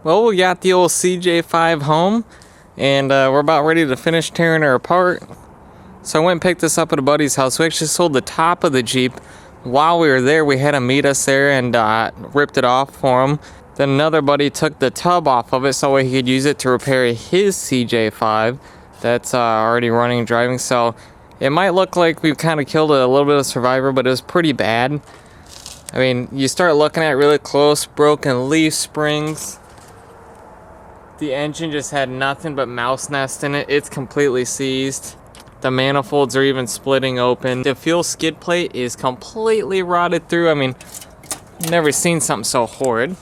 Well, we got the old CJ5 home, and we're about ready to finish tearing her apart. So I went and picked this up at a buddy's house. We actually sold the top of the Jeep. While we were there, we had him meet us there and ripped it off for him. Then another buddy took the tub off of it so he could use it to repair his CJ5 that's already running and driving. So it might look like we've kind of killed a little bit of Survivor, but it was pretty bad. I mean, you start looking at it really close, broken leaf springs. The engine just had nothing but mouse nest in it. It's completely seized. The manifolds are even splitting open. The fuel skid plate is completely rotted through. I mean, never seen something so horrid.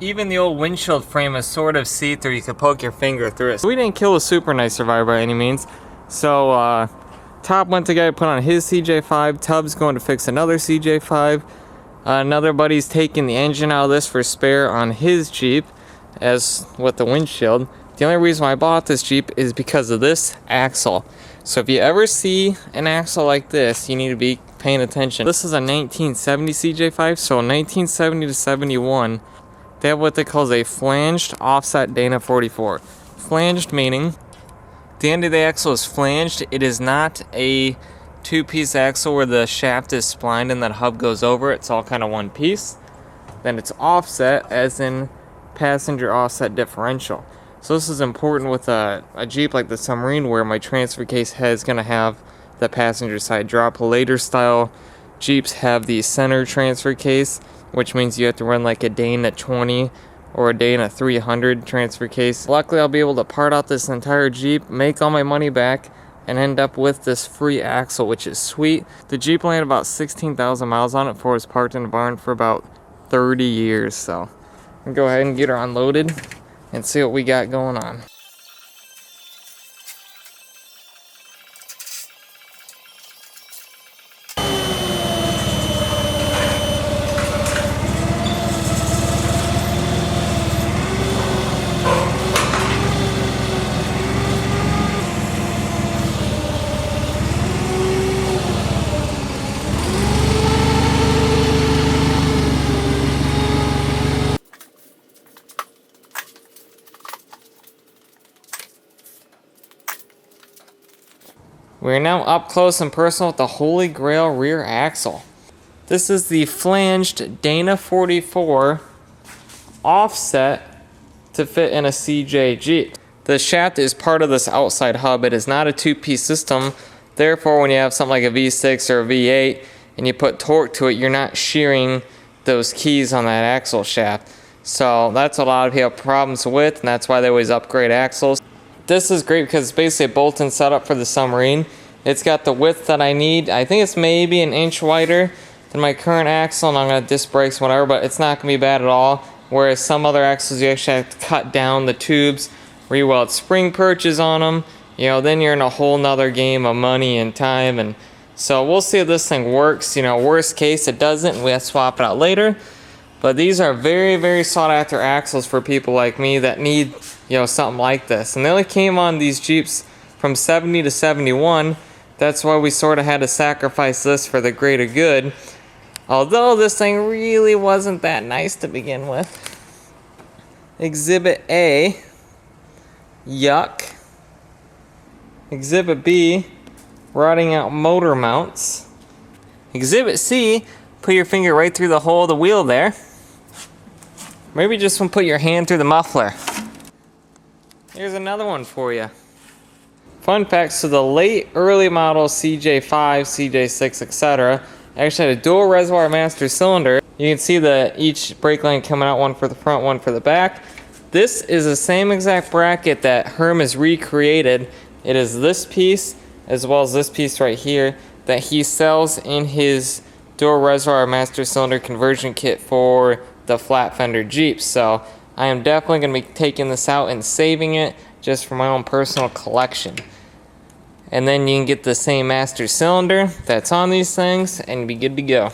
Even the old windshield frame is sort of see-through. You could poke your finger through it. We didn't kill a super nice Survivor by any means. So, top went to guy put on his CJ5. Tub's going to fix another CJ5. Another buddy's taking the engine out of this for spare on his Jeep, as with the windshield. The only reason why I bought this Jeep is because of this axle. So if you ever see an axle like this, you need to be paying attention. This is a 1970 CJ5, so 1970 to 71, they have what they call a flanged offset Dana 44. Flanged meaning the end of the axle is flanged. It is not a two-piece axle where the shaft is splined and that hub goes over it. It's all kind of one piece. Then it's offset, as in passenger offset differential. So this is important with a Jeep like the Submarine, where my transfer case head is going to have the passenger side drop. Later style Jeeps have the center transfer case, which means you have to run like a Dana 20 or a Dana 300 transfer case. Luckily, I'll be able to part out this entire Jeep, make all my money back, and end up with this free axle, which is sweet. The Jeep only had about 16,000 miles on it before it was parked in the barn for about 30 years. So I'm gonna go ahead and get her unloaded and see what we got going on. We're now up close and personal with the Holy Grail rear axle. This is the flanged Dana 44 offset to fit in a CJ Jeep. The shaft is part of this outside hub. It is not a two-piece system. Therefore, when you have something like a V6 or a V8 and you put torque to it, you're not shearing those keys on that axle shaft. So that's what a lot of people have problems with, and that's why they always upgrade axles. This is great because it's basically a bolt-in setup for the Submarine. It's got the width that I need. I think it's maybe an inch wider than my current axle, and I'm going to disc brakes, whatever, but it's not going to be bad at all. Whereas some other axles, you actually have to cut down the tubes, re-weld spring perches on them. You know, then you're in a whole nother game of money and time. And so we'll see if this thing works. You know, worst case, it doesn't, and we have to swap it out later. But these are very, very sought after axles for people like me that need, you know, something like this. And they only came on these Jeeps from 70 to 71. That's why we sort of had to sacrifice this for the greater good. Although this thing really wasn't that nice to begin with. Exhibit A, yuck. Exhibit B, rotting out motor mounts. Exhibit C, put your finger right through the hole of the wheel there. Maybe just put your hand through the muffler. Here's another one for you. Fun fact, so the late early model CJ5, CJ6, etc. actually had a dual reservoir master cylinder. You can see each brake line coming out, one for the front, one for the back. This is the same exact bracket that Herm has recreated. It is this piece as well as this piece right here that he sells in his dual reservoir master cylinder conversion kit for the flat fender Jeeps. So I am definitely going to be taking this out and saving it just for my own personal collection. And then you can get the same master cylinder that's on these things and be good to go.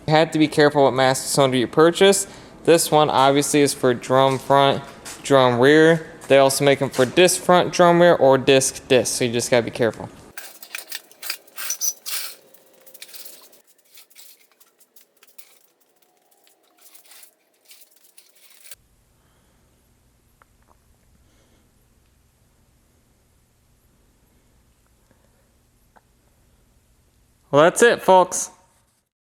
You have to be careful what master cylinder you purchase. This one obviously is for drum front, drum rear. They also make them for disc front, drum rear, or disc, so you just gotta be careful. Well, that's it, folks.